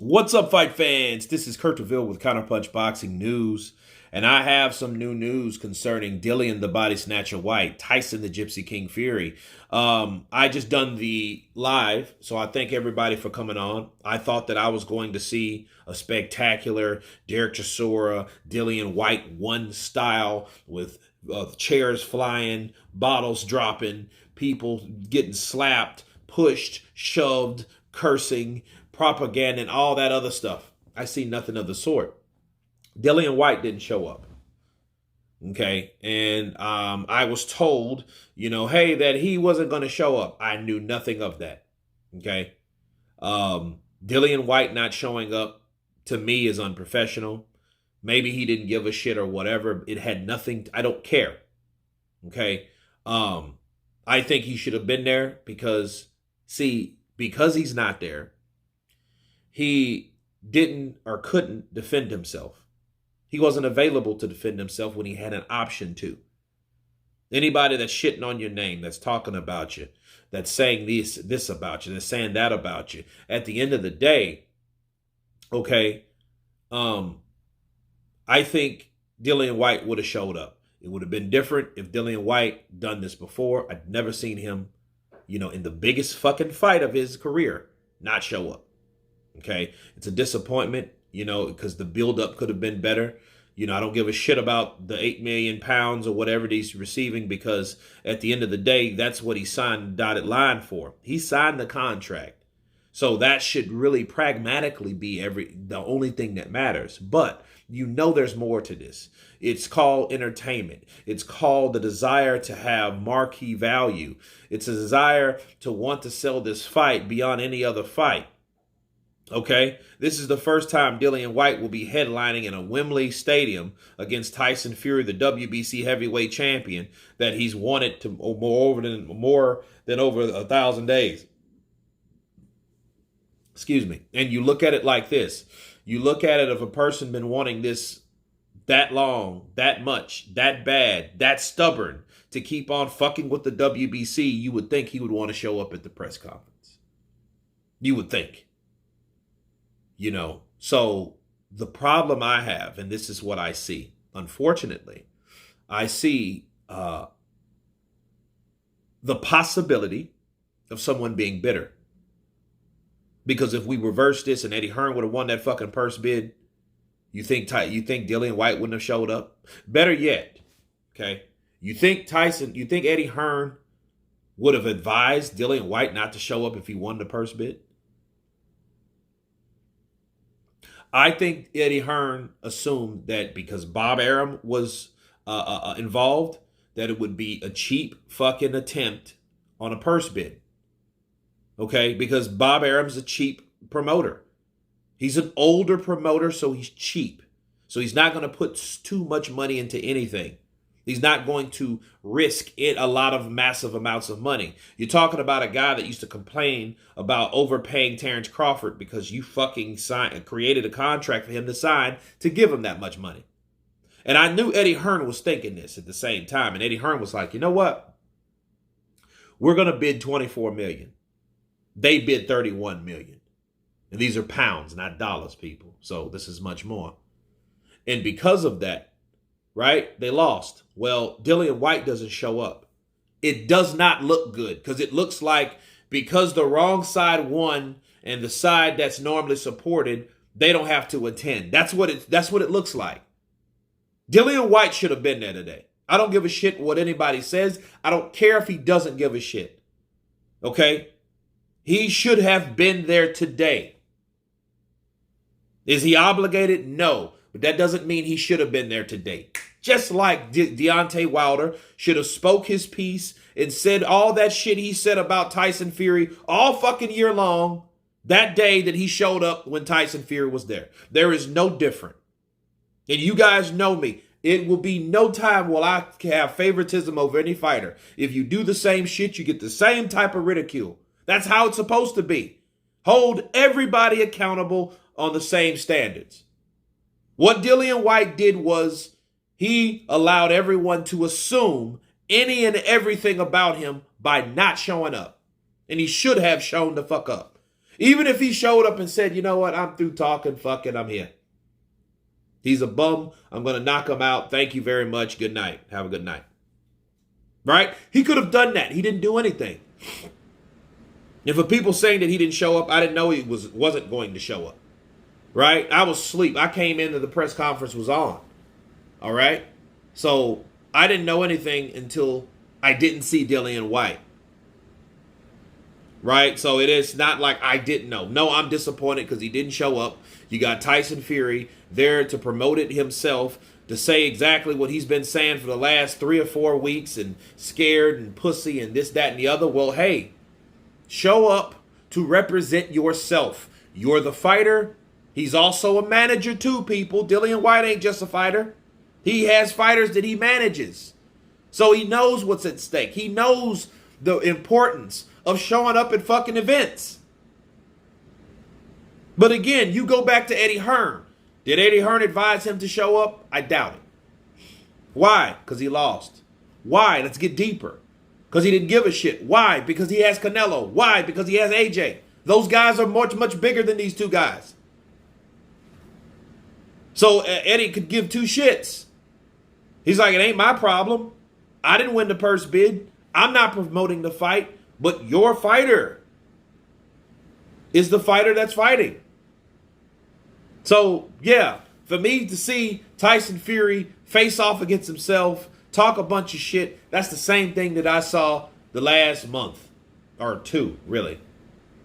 What's up, fight fans? This is Kurt DeVille with Counterpunch Boxing News, and I have some new news concerning Dillian the Body Snatcher Whyte, Tyson the Gypsy King Fury. I just done the live, so I thank everybody for coming on. I thought that I was going to see a spectacular Derek Chisora, Dillian Whyte 1 style with chairs flying, bottles dropping, people getting slapped, pushed, shoved, cursing, propaganda, and all that other stuff. I see nothing of the sort. Dillian Whyte didn't show up. Okay. And I was told, hey, that he wasn't going to show up. I knew nothing of that. Okay. Dillian Whyte not showing up to me is unprofessional. Maybe he didn't give a shit or whatever. It had nothing. I don't care. Okay. I think he should have been there because he's not there, he didn't or couldn't defend himself. He wasn't available to defend himself when he had an option to. Anybody that's shitting on your name, that's talking about you, that's saying this about you, that's saying that about you, at the end of the day, okay, I think Dillian Whyte would have showed up. It would have been different if Dillian Whyte done this before. I'd never seen him, in the biggest fucking fight of his career, not show up. Okay, it's a disappointment, because the buildup could have been better. I don't give a shit about the 8 million pounds or whatever he's receiving, because at the end of the day, that's what he signed the dotted line for. He signed the contract. So that should really pragmatically be the only thing that matters. But there's more to this. It's called entertainment. It's called the desire to have marquee value. It's a desire to want to sell this fight beyond any other fight. Okay, this is the first time Dillian Whyte will be headlining in a Wembley Stadium against Tyson Fury, the WBC heavyweight champion that he's wanted to more than over 1,000 days. Excuse me. And you look at it like this. You look at it, if a person been wanting this that long, that much, that bad, that stubborn to keep on fucking with the WBC, you would think he would want to show up at the press conference. You would think. So the problem I have, and this is what I see, unfortunately, I see the possibility of someone being bitter. Because if we reverse this and Eddie Hearn would have won that fucking purse bid, you think Dillian Whyte wouldn't have showed up? Better yet, okay, you think Eddie Hearn would have advised Dillian Whyte not to show up if he won the purse bid? I think Eddie Hearn assumed that because Bob Arum was involved, that it would be a cheap fucking attempt on a purse bid. Okay? Because Bob Arum's a cheap promoter. He's an older promoter, so he's cheap. So he's not going to put too much money into anything. He's not going to risk it a lot of massive amounts of money. You're talking about a guy that used to complain about overpaying Terrence Crawford because you fucking created a contract for him to sign to give him that much money. And I knew Eddie Hearn was thinking this at the same time. And Eddie Hearn was like, you know what? We're going to bid $24 million. They bid $31 million. And these are pounds, not dollars, people. So this is much more. And because of that, right, they lost. Well, Dillian Whyte doesn't show up. It does not look good, because it looks like because the wrong side won and the side that's normally supported, they don't have to attend. That's what it looks like. Dillian Whyte should have been there today. I don't give a shit what anybody says. I don't care if he doesn't give a shit. Okay? He should have been there today. Is he obligated? No. But that doesn't mean he should have been there today. Just like Deontay Wilder should have spoke his piece and said all that shit he said about Tyson Fury all fucking year long that day that he showed up when Tyson Fury was there. There is no different. And you guys know me. It will be no time will I have favoritism over any fighter. If you do the same shit, you get the same type of ridicule. That's how it's supposed to be. Hold everybody accountable on the same standards. What Dillian Whyte did was he allowed everyone to assume any and everything about him by not showing up. And he should have shown the fuck up. Even if he showed up and said, you know what, I'm through talking, fuck it, I'm here. He's a bum. I'm going to knock him out. Thank you very much. Good night. Have a good night. Right? He could have done that. He didn't do anything. And for people saying that he didn't show up, I didn't know he wasn't going to show up. Right? I was asleep. I came in and the press conference was on. All right? So I didn't know anything until I didn't see Dillian Whyte. Right? So it is not like I didn't know. No, I'm disappointed because he didn't show up. You got Tyson Fury there to promote it himself, to say exactly what he's been saying for the last 3 or 4 weeks and scared and pussy and this, that, and the other. Well, hey, show up to represent yourself. You're the fighter. He's also a manager too, people. Dillian Whyte ain't just a fighter. He has fighters that he manages. So he knows what's at stake. He knows the importance of showing up at fucking events. But again, you go back to Eddie Hearn. Did Eddie Hearn advise him to show up? I doubt it. Why? Because he lost. Why? Let's get deeper. Because he didn't give a shit. Why? Because he has Canelo. Why? Because he has AJ. Those guys are much, much bigger than these two guys. So Eddie could give two shits. He's like, it ain't my problem. I didn't win the purse bid. I'm not promoting the fight. But your fighter is the fighter that's fighting. So, yeah, for me to see Tyson Fury face off against himself, talk a bunch of shit, that's the same thing that I saw the last month. Or 2, really.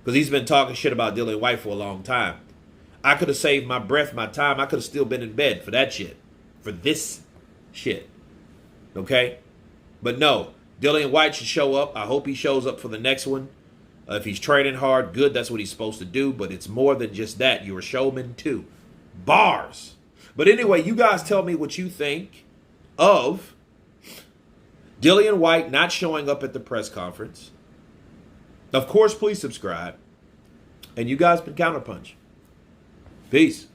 Because he's been talking shit about Dillian Whyte for a long time. I could have saved my breath, my time. I could have still been in bed for that shit. For this shit. Okay? But no, Dillian Whyte should show up. I hope he shows up for the next one. If he's training hard, good. That's what he's supposed to do. But it's more than just that. You're a showman too. Bars. But anyway, you guys tell me what you think of Dillian Whyte not showing up at the press conference. Of course, please subscribe. And you guys been Counterpunch. Peace.